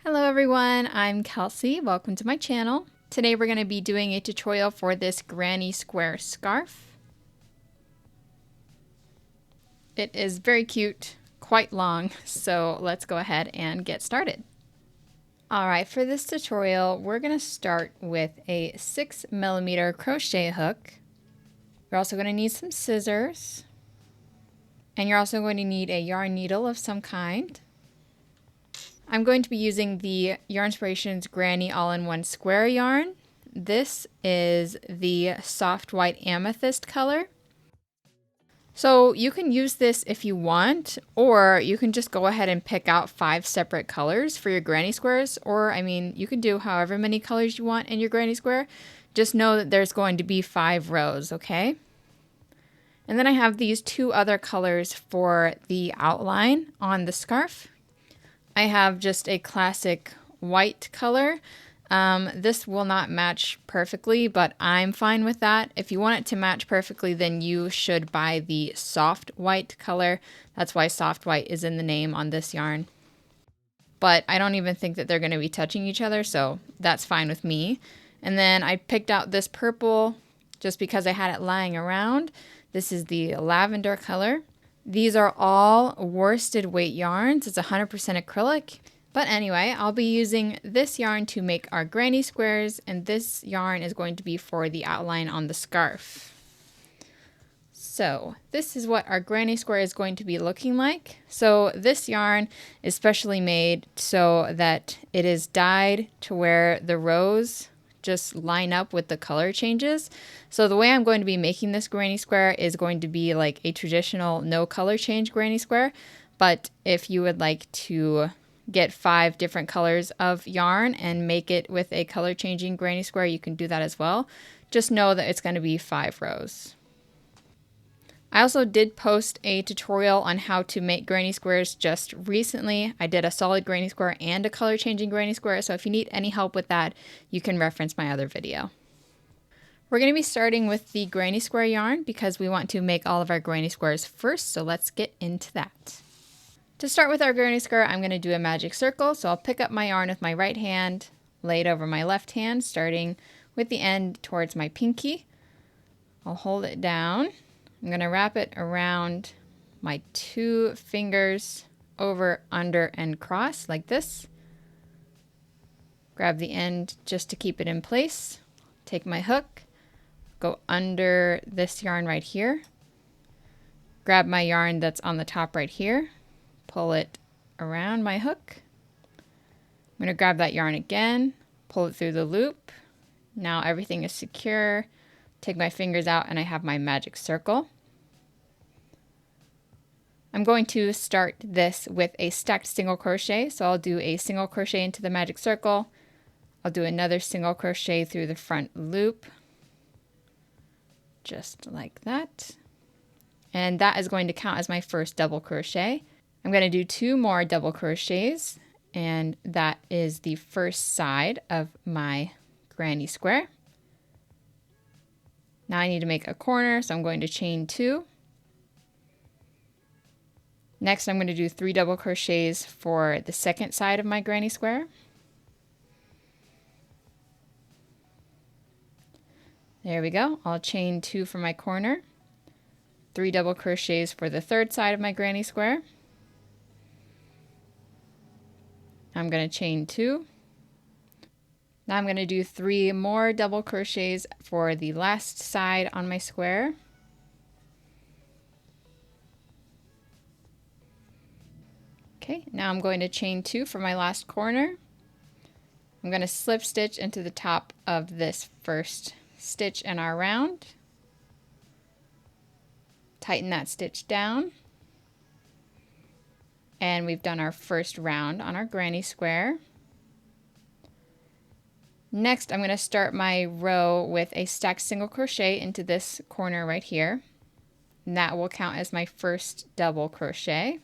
Hello everyone, I'm Kelsey. Welcome to my channel. Today we're going to be doing a tutorial for this granny square scarf. It is very cute, quite long, so let's go ahead and get started. Alright, for this tutorial we're going to start with a 6mm crochet hook. You're also going to need some scissors, and you're also going to need a yarn needle of some kind. I'm going to be using the Yarnspirations Granny All-in-One Square yarn. This is the soft white amethyst color. So you can use this if you want, or you can just go ahead and pick out 5 separate colors for your granny squares, or you can do however many colors you want in your granny square. Just know that there's going to be 5 rows, okay? And then I have these 2 other colors for the outline on the scarf. I have just a classic white color. This will not match perfectly, but I'm fine with that. If you want it to match perfectly, then you should buy the soft white color. That's why soft white is in the name on this yarn. But I don't even think that they're going to be touching each other, so that's fine with me. And then I picked out this purple just because I had it lying around. This is the lavender color. These are all worsted weight yarns. It's 100% acrylic. But anyway, I'll be using this yarn to make our granny squares, and this yarn is going to be for the outline on the scarf. So this is what our granny square is going to be looking like. So this yarn is specially made so that it is dyed to where the rows just line up with the color changes. So the way I'm going to be making this granny square is going to be like a traditional no color change granny square. But if you would like to get 5 different colors of yarn and make it with a color changing granny square, you can do that as well. Just know that it's going to be 5 rows. I also did post a tutorial on how to make granny squares just recently. I did a solid granny square and a color changing granny square, so if you need any help with that, you can reference my other video. We're going to be starting with the granny square yarn because we want to make all of our granny squares first, so let's get into that. To start with our granny square, I'm going to do a magic circle, so I'll pick up my yarn with my right hand, lay it over my left hand, starting with the end towards my pinky. I'll hold it down. I'm going to wrap it around my 2 fingers over, under, and cross like this. Grab the end just to keep it in place. Take my hook, go under this yarn right here. Grab my yarn that's on the top right here. Pull it around my hook. I'm going to grab that yarn again, pull it through the loop. Now everything is secure. Take my fingers out and I have my magic circle. I'm going to start this with a stacked single crochet, so I'll do a single crochet into the magic circle. I'll do another single crochet through the front loop, just like that. And that is going to count as my first double crochet. I'm going to do 2 more double crochets, and that is the first side of my granny square. Now I need to make a corner, so I'm going to chain 2. Next, I'm going to do 3 double crochets for the second side of my granny square. There we go. I'll chain 2 for my corner. 3 double crochets for the third side of my granny square. I'm going to chain 2. Now I'm going to do 3 more double crochets for the last side on my square. Okay, now I'm going to chain 2 for my last corner. I'm going to slip stitch into the top of this first stitch in our round. Tighten that stitch down. And we've done our first round on our granny square. Next, I'm going to start my row with a stacked single crochet into this corner right here. And that will count as my first double crochet.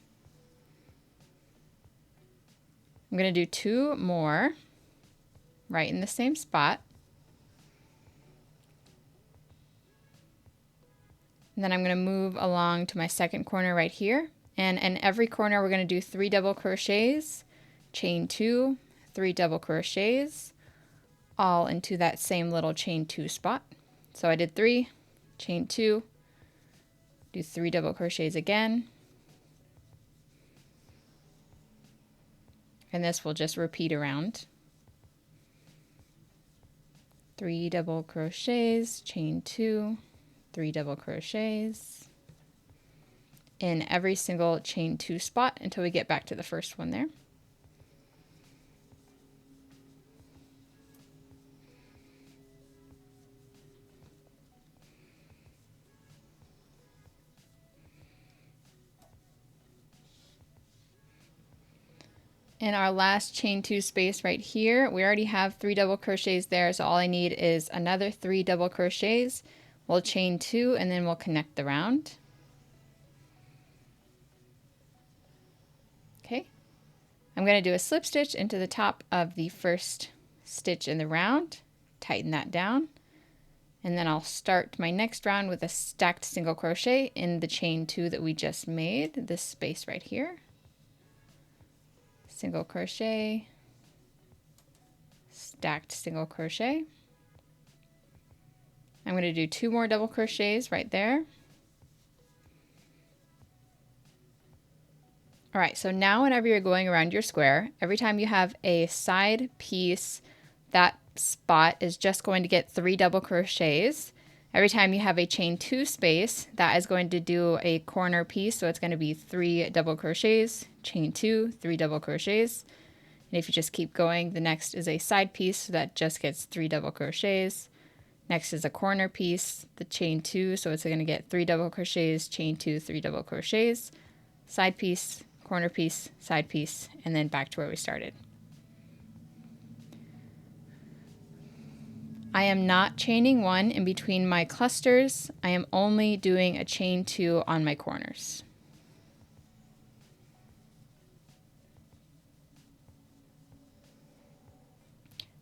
I'm going to do 2 more right in the same spot. And then I'm going to move along to my second corner right here. And in every corner we're going to do 3 double crochets, chain 2, 3 double crochets all into that same little chain 2 spot. So I did 3, chain 2, do 3 double crochets again, and this will just repeat around. 3 double crochets, chain 2, 3 double crochets in every single chain 2 spot until we get back to the first one there. In our last chain 2 space right here, we already have 3 double crochets there, so all I need is another 3 double crochets. We'll chain 2 and then we'll connect the round. Okay, I'm going to do a slip stitch into the top of the first stitch in the round, tighten that down, and then I'll start my next round with a stacked single crochet in the chain 2 that we just made, this space right here. Single crochet, stacked single crochet. I'm going to do 2 more double crochets right there. All right, so now whenever you're going around your square, every time you have a side piece, that spot is just going to get 3 double crochets. Every time you have a chain 2 space, that is going to do a corner piece, so it's going to be 3 double crochets, chain 2, 3 double crochets. And if you just keep going, the next is a side piece, so that just gets 3 double crochets. Next is a corner piece, the chain 2, so it's going to get 3 double crochets, chain 2, 3 double crochets, side piece, corner piece, side piece, and then back to where we started. I am not chaining 1 in between my clusters. I am only doing a chain 2 on my corners.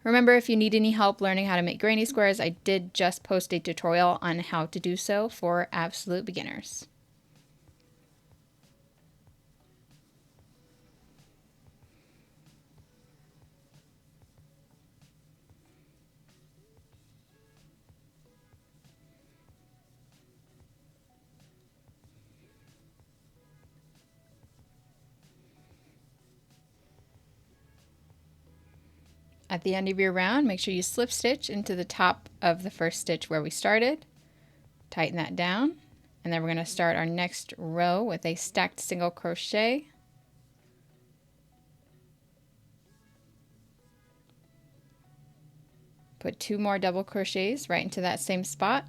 Remember, if you need any help learning how to make granny squares, I did just post a tutorial on how to do so for absolute beginners. At the end of your round, make sure you slip stitch into the top of the first stitch where we started. Tighten that down, and then we're going to start our next row with a stacked single crochet. Put 2 more double crochets right into that same spot.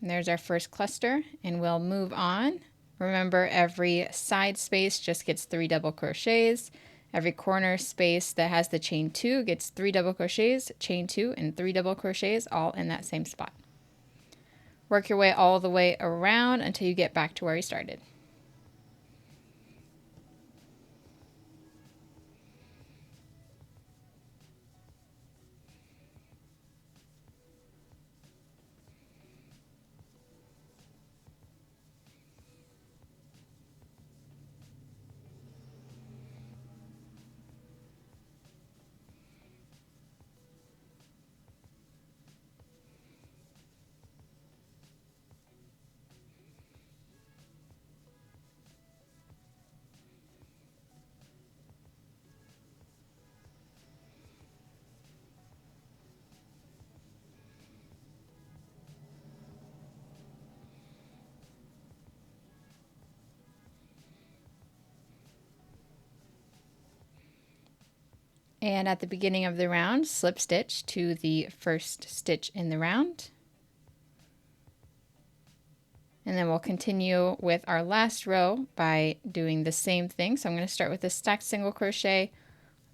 And there's our first cluster, and we'll move on. Remember, every side space just gets 3 double crochets. Every corner space that has the chain 2 gets 3 double crochets, chain 2, and 3 double crochets all in that same spot. Work your way all the way around until you get back to where you started. And at the beginning of the round, slip stitch to the first stitch in the round. And then we'll continue with our last row by doing the same thing. So I'm going to start with a stacked single crochet,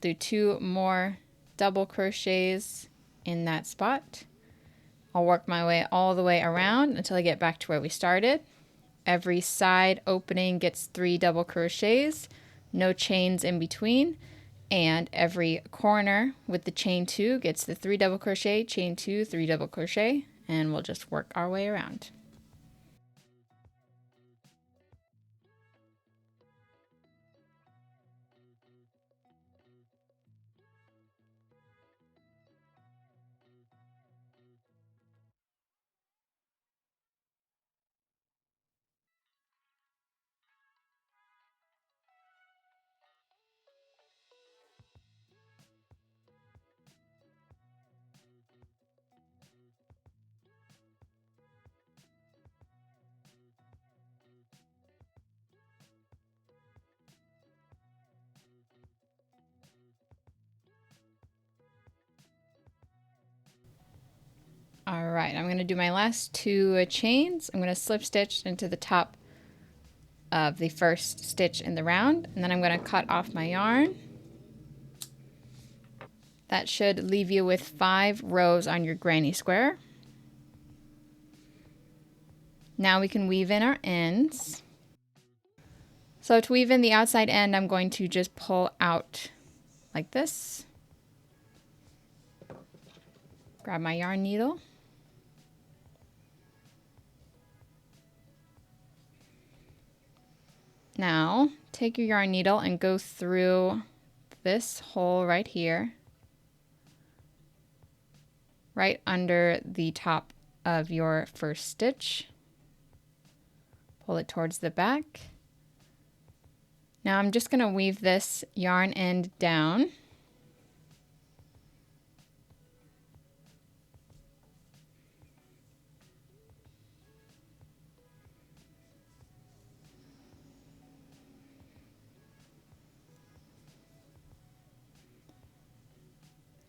do 2 more double crochets in that spot. I'll work my way all the way around until I get back to where we started. Every side opening gets 3 double crochets, no chains in between. And every corner with the chain 2 gets the 3 double crochet, chain 2, 3 double crochet, and we'll just work our way around. All right, I'm going to do my last 2 chains. I'm going to slip stitch into the top of the first stitch in the round, and then I'm going to cut off my yarn. That should leave you with 5 rows on your granny square. Now we can weave in our ends. So to weave in the outside end, I'm going to just pull out like this. Grab my yarn needle. Now take your yarn needle and go through this hole right here, right under the top of your first stitch. Pull it towards the back. Now I'm just going to weave this yarn end down.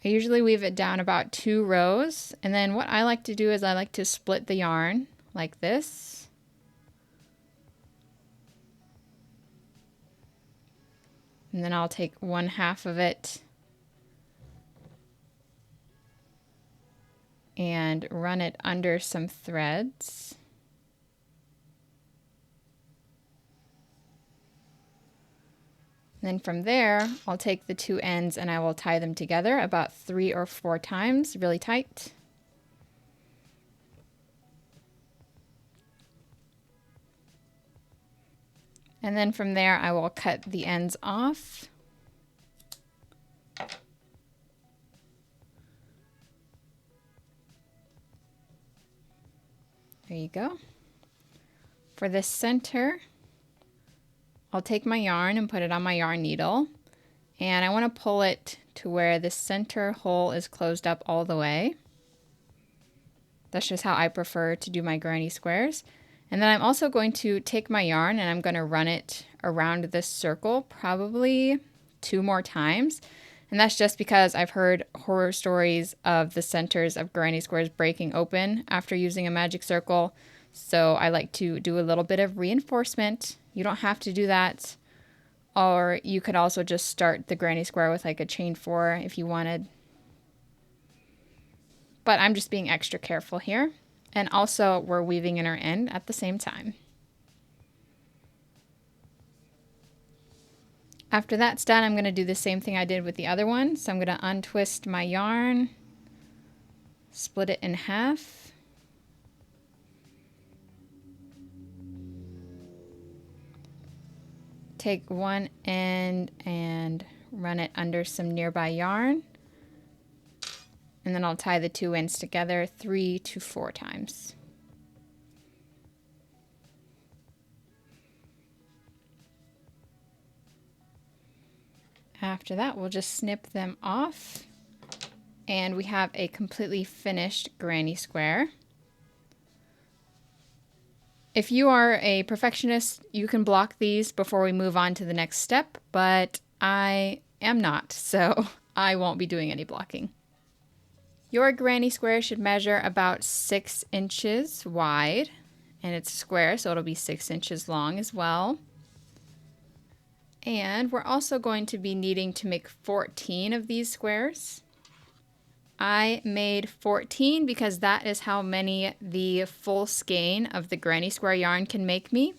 I usually weave it down about 2 rows, and then what I like to do is I like to split the yarn like this. And then I'll take 1/2 of it and run it under some threads. Then from there, I'll take the 2 ends and I will tie them together about 3 or 4 times, really tight. And then from there, I will cut the ends off. There you go. For the center, I'll take my yarn and put it on my yarn needle, and I want to pull it to where the center hole is closed up all the way. That's just how I prefer to do my granny squares. And then I'm also going to take my yarn and I'm going to run it around this circle probably 2 more times. And that's just because I've heard horror stories of the centers of granny squares breaking open after using a magic circle. So I like to do a little bit of reinforcement. You don't have to do that. Or you could also just start the granny square with like a chain 4 if you wanted. But I'm just being extra careful here. And also we're weaving in our end at the same time. After that's done, I'm going to do the same thing I did with the other one. So I'm going to untwist my yarn, split it in half. Take one end and run it under some nearby yarn. And then I'll tie the 2 ends together 3 to 4 times. After that, we'll just snip them off. And we have a completely finished granny square. If you are a perfectionist, you can block these before we move on to the next step, but I am not, so I won't be doing any blocking. Your granny square should measure about 6 inches wide, and it's a square, so it'll be 6 inches long as well. And we're also going to be needing to make 14 of these squares. I made 14 because that is how many the full skein of the granny square yarn can make me.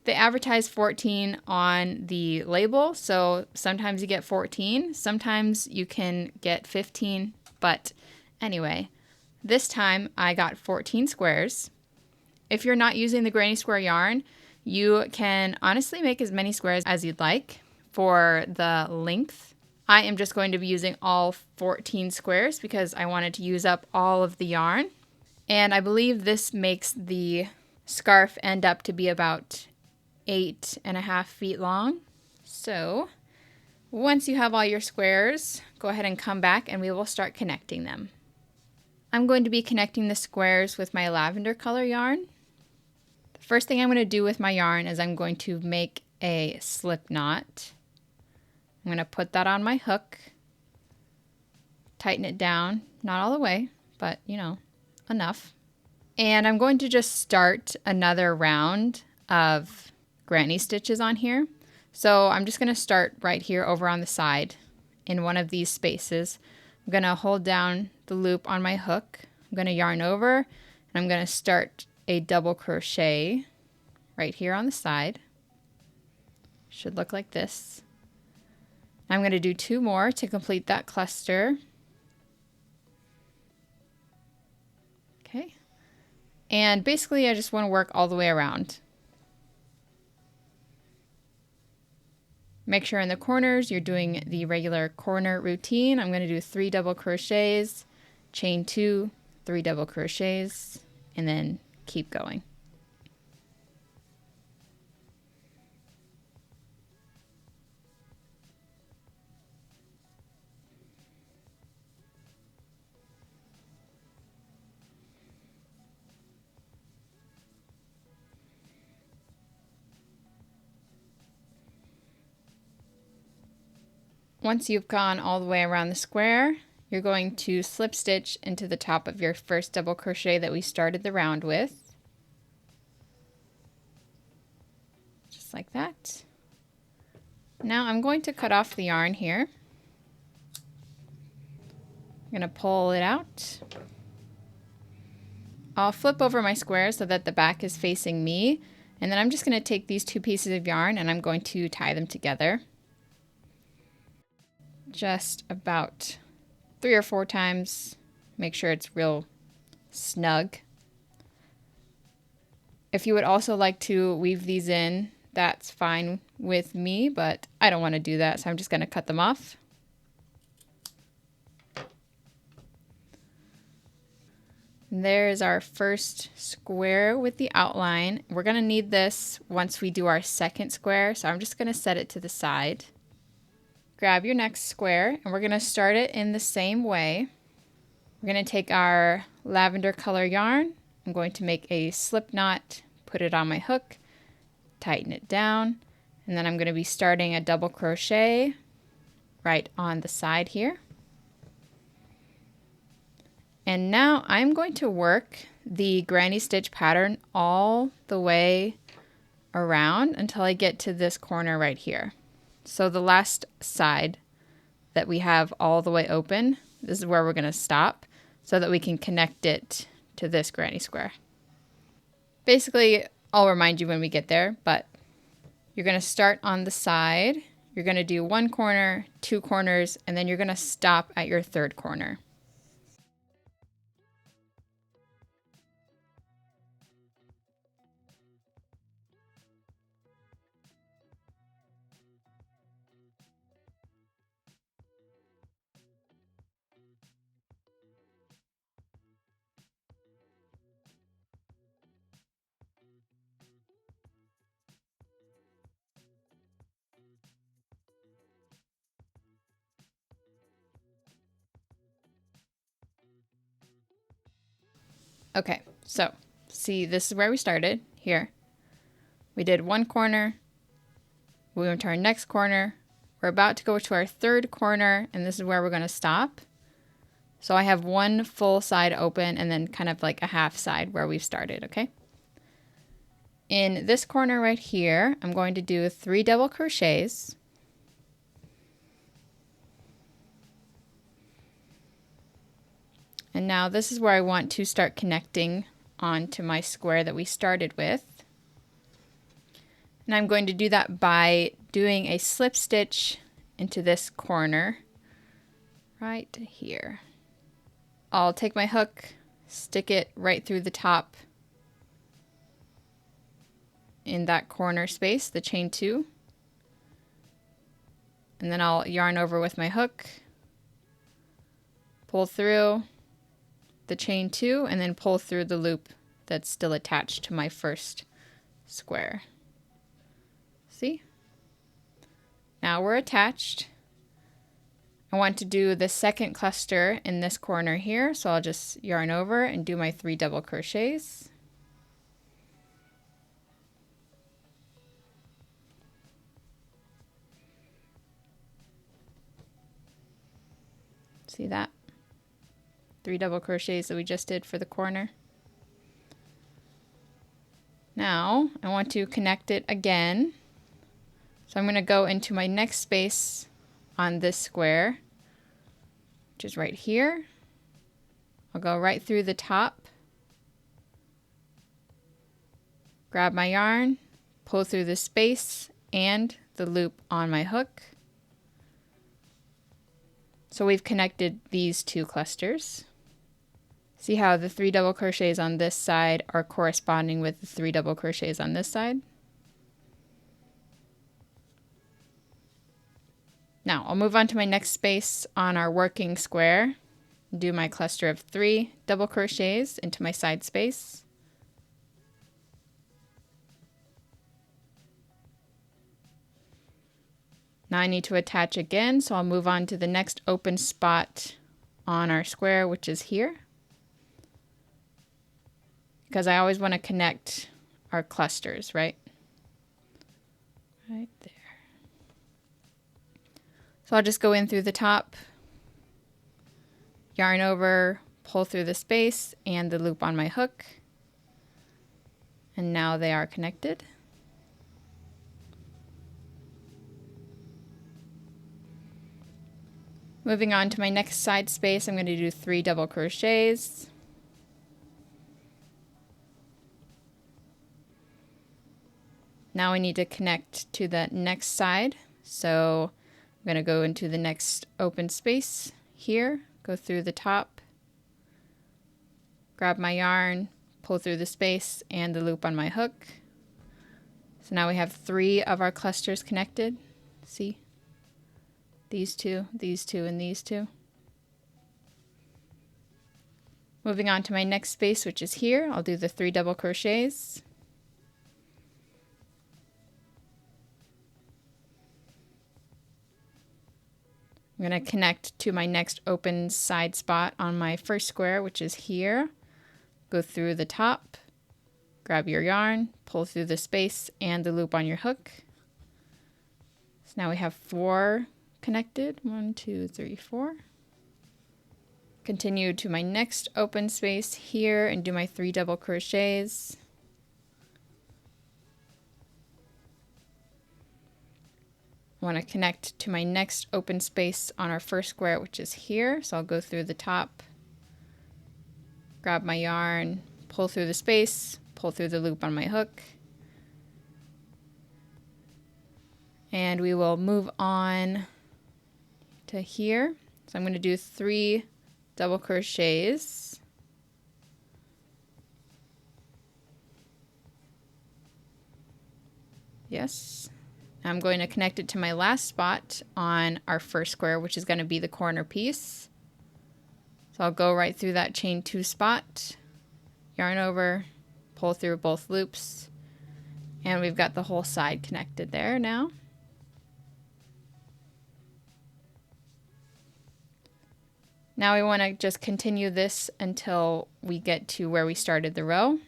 They advertise 14 on the label, so sometimes you get 14, sometimes you can get 15, but anyway, this time I got 14 squares. If you're not using the granny square yarn, you can honestly make as many squares as you'd like for the length. I am just going to be using all 14 squares because I wanted to use up all of the yarn. And I believe this makes the scarf end up to be about 8.5 feet long. So once you have all your squares, go ahead and come back and we will start connecting them. I'm going to be connecting the squares with my lavender color yarn. The first thing I'm going to do with my yarn is I'm going to make a slip knot. I'm going to put that on my hook, tighten it down, not all the way, but you know, enough. And I'm going to just start another round of granny stitches on here. So I'm just going to start right here over on the side in one of these spaces. I'm going to hold down the loop on my hook. I'm going to yarn over, and I'm going to start a double crochet right here on the side. Should look like this. I'm going to do 2 more to complete that cluster. Okay. And basically I just want to work all the way around. Make sure in the corners you're doing the regular corner routine. I'm going to do 3 double crochets, chain 2, 3 double crochets, and then keep going. Once you've gone all the way around the square, you're going to slip stitch into the top of your first double crochet that we started the round with. Just like that. Now I'm going to cut off the yarn here. I'm going to pull it out. I'll flip over my square so that the back is facing me, and then I'm just going to take these 2 pieces of yarn and I'm going to tie them together. Just about 3 or 4 times. Make sure it's real snug. If you would also like to weave these in, that's fine with me, but I don't want to do that, so I'm just going to cut them off. And there's our first square with the outline. We're going to need this once we do our second square, so I'm just going to set it to the side. Grab your next square, and we're going to start it in the same way. We're going to take our lavender color yarn. I'm going to make a slip knot, put it on my hook, tighten it down, and then I'm going to be starting a double crochet right on the side here. And now I'm going to work the granny stitch pattern all the way around until I get to this corner right here. So the last side that we have all the way open, this is where we're going to stop so that we can connect it to this granny square. Basically, I'll remind you when we get there, but you're going to start on the side. You're going to do 1 corner, 2 corners, and then you're going to stop at your 3rd corner. Okay, so see, this is where we started here. We did 1 corner, we went to our next corner, we're about to go to our 3rd corner, and this is where we're going to stop. So I have 1 full side open and then kind of like a half side where we've started, okay? In this corner right here, I'm going to do 3 double crochets. And now this is where I want to start connecting onto my square that we started with. And I'm going to do that by doing a slip stitch into this corner right here. I'll take my hook, stick it right through the top in that corner space, the chain 2. And then I'll yarn over with my hook, pull through the chain 2, and then pull through the loop that's still attached to my first square. See? Now we're attached. I want to do the second cluster in this corner here, so I'll just yarn over and do my 3 double crochets. See that? 3 double crochets that we just did for the corner. Now I want to connect it again. So I'm going to go into my next space on this square, which is right here. I'll go right through the top, grab my yarn, pull through the space and the loop on my hook. So we've connected these two clusters. See how the 3 double crochets on this side are corresponding with the 3 double crochets on this side? Now I'll move on to my next space on our working square, do my cluster of 3 double crochets into my side space. Now I need to attach again, so I'll move on to the next open spot on our square, which is here, because I always want to connect our clusters, right? Right there. So I'll just go in through the top, yarn over, pull through the space and the loop on my hook, and now they are connected. Moving on to my next side space, I'm going to do 3 double crochets. Now I need to connect to the next side, so I'm going to go into the next open space here, go through the top, grab my yarn, pull through the space and the loop on my hook. So now we have 3 of our clusters connected. See? These two, and these two. Moving on to my next space, which is here, I'll do the 3 double crochets. I'm going to connect to my next open side spot on my first square, which is here. Go through the top, grab your yarn, pull through the space and the loop on your hook. So now we have 4 connected. 1, 2, 3, 4. Continue to my next open space here and do my 3 double crochets. I want to connect to my next open space on our first square, which is here. So I'll go through the top, grab my yarn, pull through the space, pull through the loop on my hook. And we will move on to here. So I'm going to do 3 double crochets. Yes. I'm going to connect it to my last spot on our first square, which is going to be the corner piece. So I'll go right through that chain 2 spot, yarn over, pull through both loops, and we've got the whole side connected there now. Now we want to just continue this until we get to where we started the row.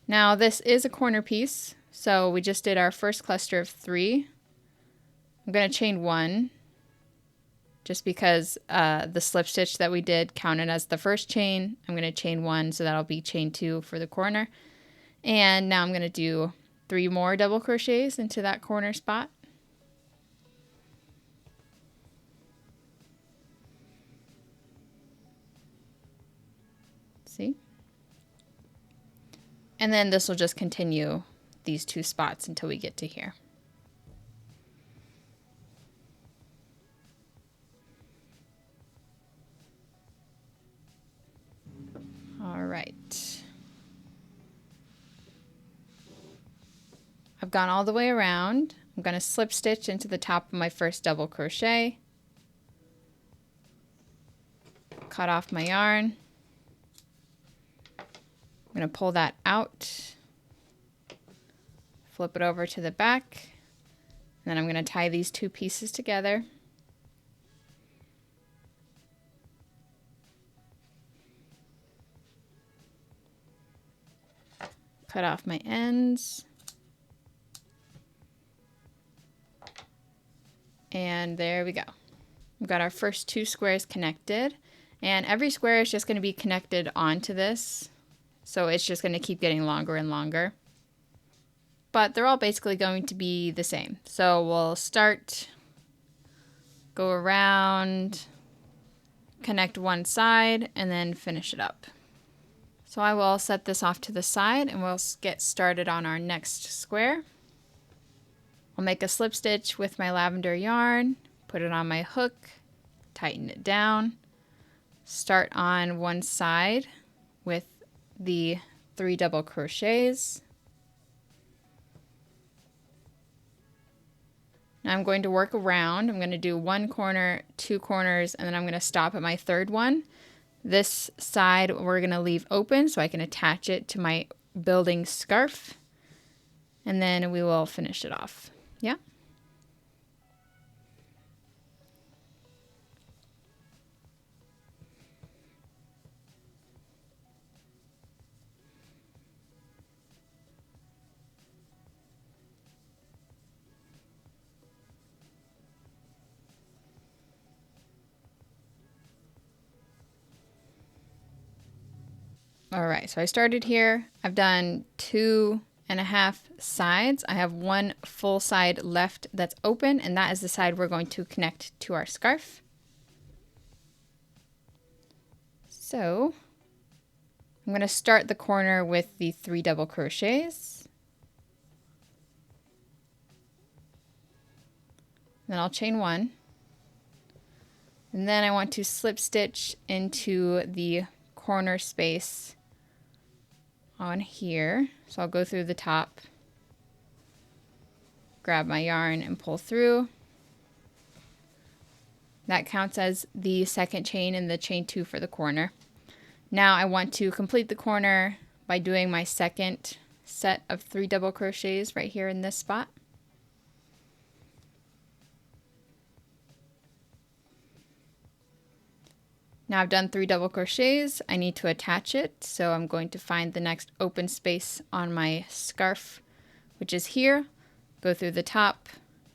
Now this is a corner piece, so we just did our first cluster of 3. I'm going to chain 1 just because the slip stitch that we did counted as the first chain. I'm going to chain 1, so that'll be chain 2 for the corner. And now I'm going to do 3 more double crochets into that corner spot. See? And then this will just continue these 2 spots until we get to here. All right. I've gone all the way around. I'm going to slip stitch into the top of my first double crochet. Cut off my yarn. I'm going to pull that out, flip it over to the back, and then I'm going to tie these 2 pieces together. Cut off my ends. And there we go. We've got our first 2 squares connected. And every square is just going to be connected onto this. So it's just going to keep getting longer and longer. But they're all basically going to be the same. So we'll start, go around, connect one side, and then finish it up. So I will set this off to the side and we'll get started on our next square. I'll make a slip stitch with my lavender yarn, put it on my hook, tighten it down, start on one side with the 3 double crochets. Now I'm going to work around. I'm going to do 1 corner, 2 corners, and then I'm going to stop at my 3rd one. This side we're going to leave open so I can attach it to my building scarf, and then we will finish it off. Yeah. All right, so I started here. I've done 2.5 sides. I have 1 full side left that's open, and that is the side we're going to connect to our scarf. So I'm going to start the corner with the 3 double crochets. Then I'll chain 1. And then I want to slip stitch into the corner space on here. So I'll go through the top, grab my yarn and pull through. That counts as the 2nd chain and the chain 2 for the corner. Now I want to complete the corner by doing my 2nd set of 3 double crochets right here in this spot. Now I've done 3 double crochets. I need to attach it, so I'm going to find the next open space on my scarf, which is here. Go through the top,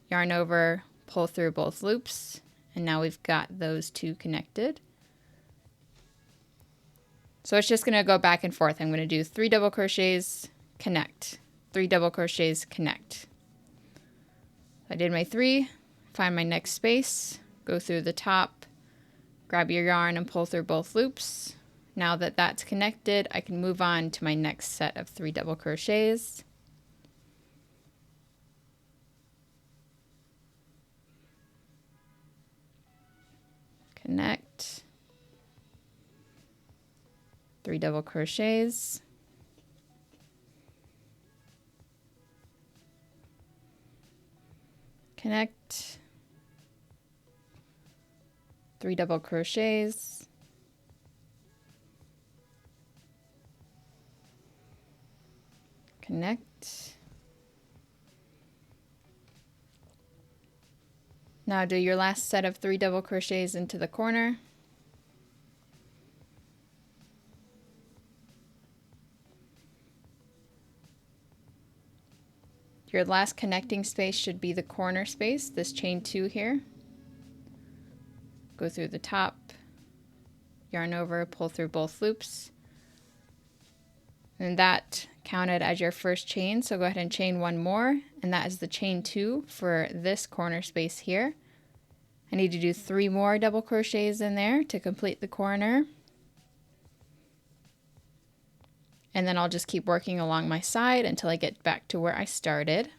yarn over, pull through both loops, and now we've got those 2 connected. So it's just going to go back and forth. I'm going to do 3 double crochets, connect, 3 double crochets, connect. I did my 3, find my next space, go through the top, grab your yarn and pull through both loops. Now that that's connected, I can move on to my next set of 3 double crochets. Connect, 3 double crochets, connect, 3 double crochets, connect. Now do your last set of 3 double crochets into the corner. Your last connecting space should be the corner space, this chain 2 here. Go through the top, yarn over, pull through both loops. And that counted as your first chain, so go ahead and chain 1 more, and that is the chain 2 for this corner space here. I need to do 3 more double crochets in there to complete the corner. And then I'll just keep working along my side until I get back to where I started.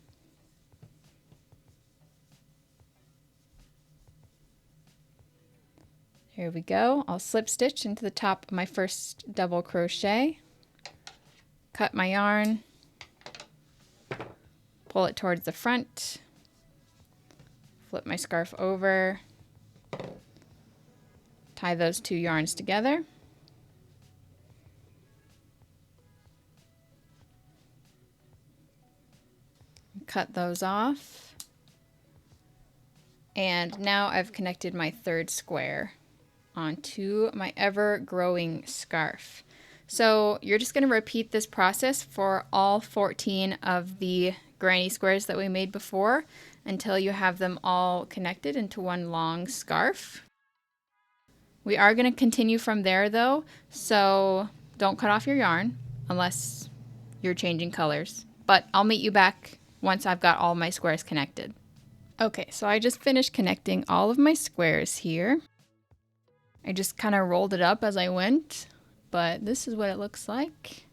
Here we go. I'll slip stitch into the top of my first double crochet, cut my yarn, pull it towards the front, flip my scarf over, tie those 2 yarns together, cut those off, and now I've connected my 3rd square onto my ever-growing scarf. So you're just going to repeat this process for all 14 of the granny squares that we made before until you have them all connected into one long scarf. We are going to continue from there though, so don't cut off your yarn unless you're changing colors. But I'll meet you back once I've got all my squares connected. Okay, so I just finished connecting all of my squares here. I just kind of rolled it up as I went, but this is what it looks like.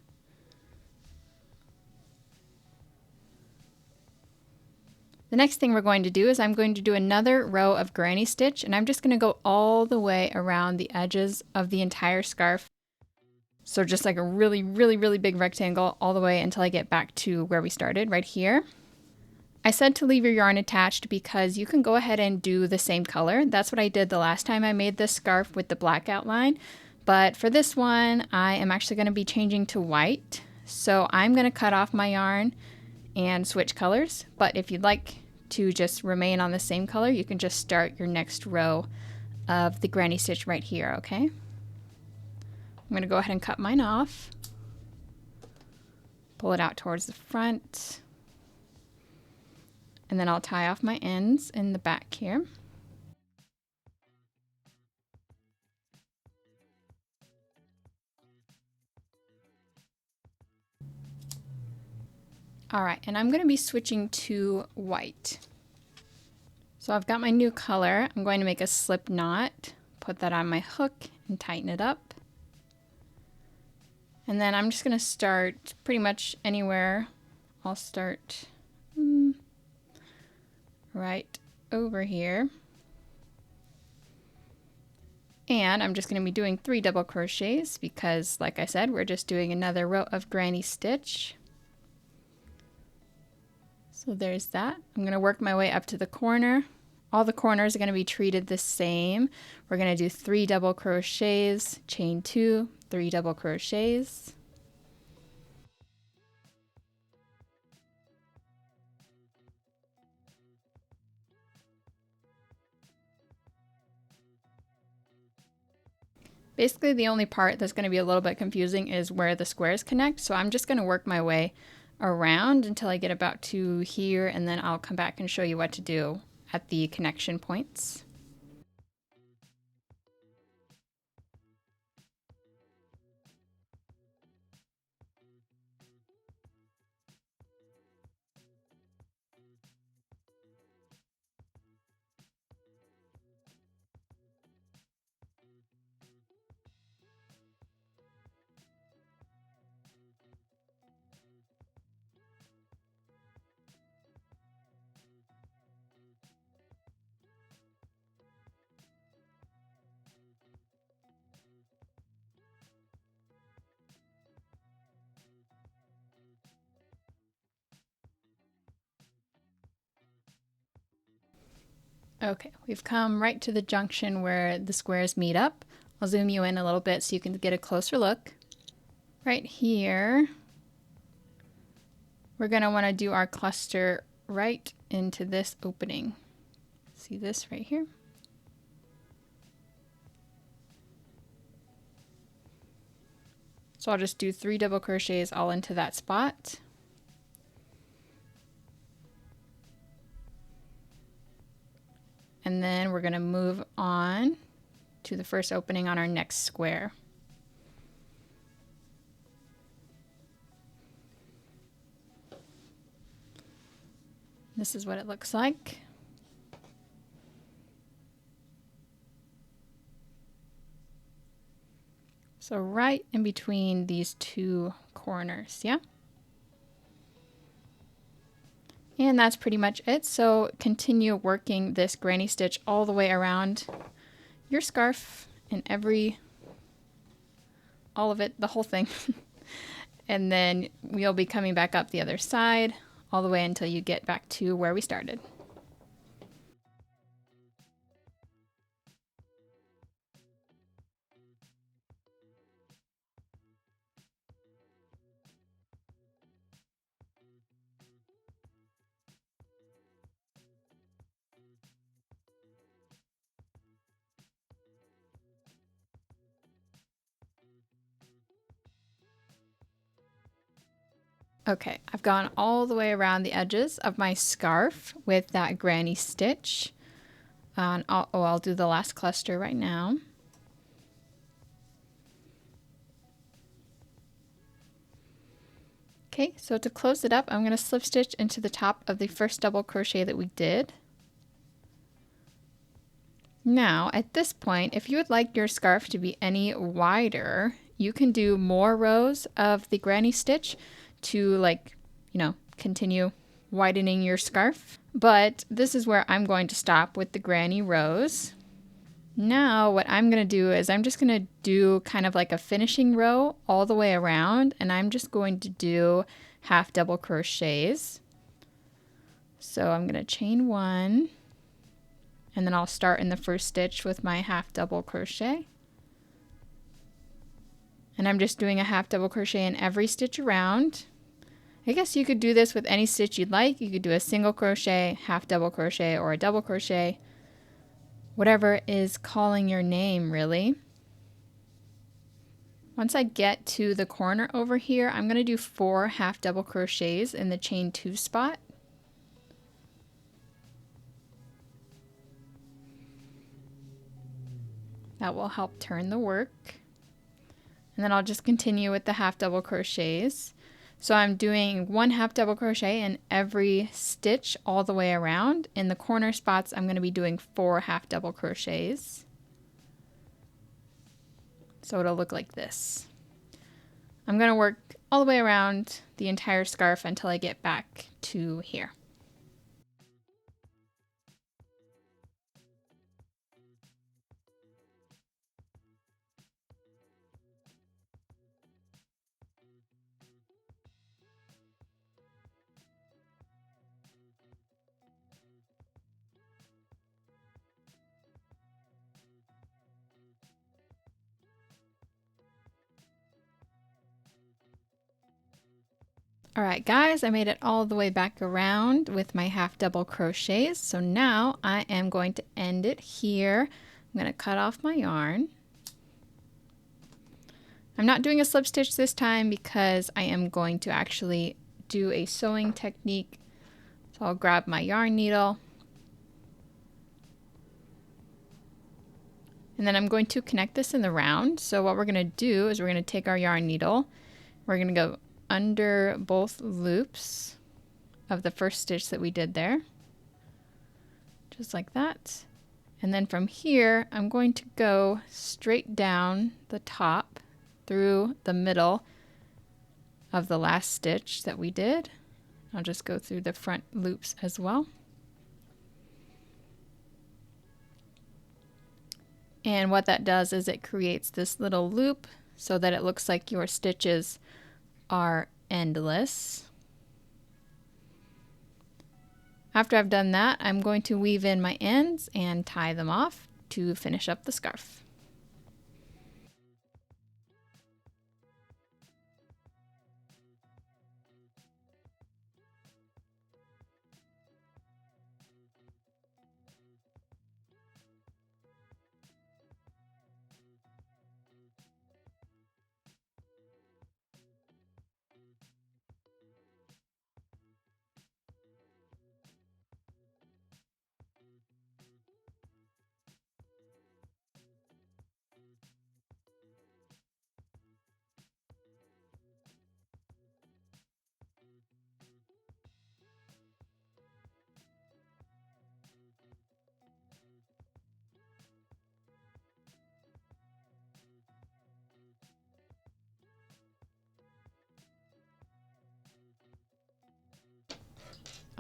The next thing we're going to do is I'm going to do another row of granny stitch, and I'm just going to go all the way around the edges of the entire scarf. So just like a really, really, really big rectangle all the way until I get back to where we started, right here. I said to leave your yarn attached because you can go ahead and do the same color. That's what I did the last time I made this scarf with the black outline. But for this one, I am actually going to be changing to white. So I'm going to cut off my yarn and switch colors, but if you'd like to just remain on the same color, you can just start your next row of the granny stitch right here, okay? I'm going to go ahead and cut mine off, pull it out towards the front, and then I'll tie off my ends in the back here. Alright, and I'm going to be switching to white. So I've got my new color. I'm going to make a slip knot, put that on my hook, and tighten it up. And then I'm just going to start pretty much anywhere. I'll start right over here. And I'm just going to be doing 3 double crochets because, like I said, we're just doing another row of granny stitch. So there's that. I'm going to work my way up to the corner. All the corners are going to be treated the same. We're going to do 3 double crochets, chain 2, 3 double crochets. Basically, the only part that's going to be a little bit confusing is where the squares connect. So I'm just going to work my way around until I get about to here, and then I'll come back and show you what to do at the connection points. Okay, we've come right to the junction where the squares meet up. I'll zoom you in a little bit so you can get a closer look. Right here, we're going to want to do our cluster right into this opening. See this right here? So I'll just do 3 double crochets all into that spot. And then we're going to move on to the first opening on our next square. This is what it looks like. So right in between these 2 corners, yeah? And that's pretty much it. So continue working this granny stitch all the way around your scarf and all of it, the whole thing. And then we'll be coming back up the other side all the way until you get back to where we started. Okay, I've gone all the way around the edges of my scarf with that granny stitch. I'll do the last cluster right now. Okay, so to close it up, I'm going to slip stitch into the top of the first double crochet that we did. Now, at this point, if you would like your scarf to be any wider, you can do more rows of the granny stitch to, like, continue widening your scarf. But this is where I'm going to stop with the granny rows. Now what I'm going to do is I'm just going to do kind of like a finishing row all the way around, and I'm just going to do half double crochets. So I'm going to chain 1, and then I'll start in the first stitch with my half double crochet. And I'm just doing a half double crochet in every stitch around. I guess you could do this with any stitch you'd like. You could do a single crochet, half double crochet, or a double crochet. Whatever is calling your name, really. Once I get to the corner over here, I'm going to do 4 half double crochets in the chain 2 spot. That will help turn the work. And then I'll just continue with the half double crochets. So I'm doing 1 half double crochet in every stitch all the way around. In the corner spots, I'm going to be doing 4 half double crochets. So it'll look like this. I'm going to work all the way around the entire scarf until I get back to here. Alright guys, I made it all the way back around with my half double crochets. So now I am going to end it here. I'm going to cut off my yarn. I'm not doing a slip stitch this time because I am going to actually do a sewing technique. So I'll grab my yarn needle. And then I'm going to connect this in the round. So what we're going to do is we're going to take our yarn needle. We're going to go under both loops of the first stitch that we did there, just like that. And then from here I'm going to go straight down the top through the middle of the last stitch that we did. I'll just go through the front loops as well. And what that does is it creates this little loop so that it looks like your stitches are endless. After I've done that, I'm going to weave in my ends and tie them off to finish up the scarf.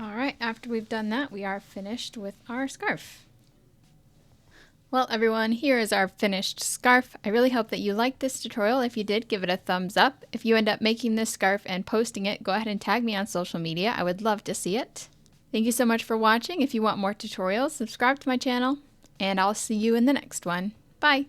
Alright, after we've done that, we are finished with our scarf. Well everyone, here is our finished scarf. I really hope that you liked this tutorial. If you did, give it a thumbs up. If you end up making this scarf and posting it, go ahead and tag me on social media. I would love to see it. Thank you so much for watching. If you want more tutorials, subscribe to my channel, and I'll see you in the next one. Bye!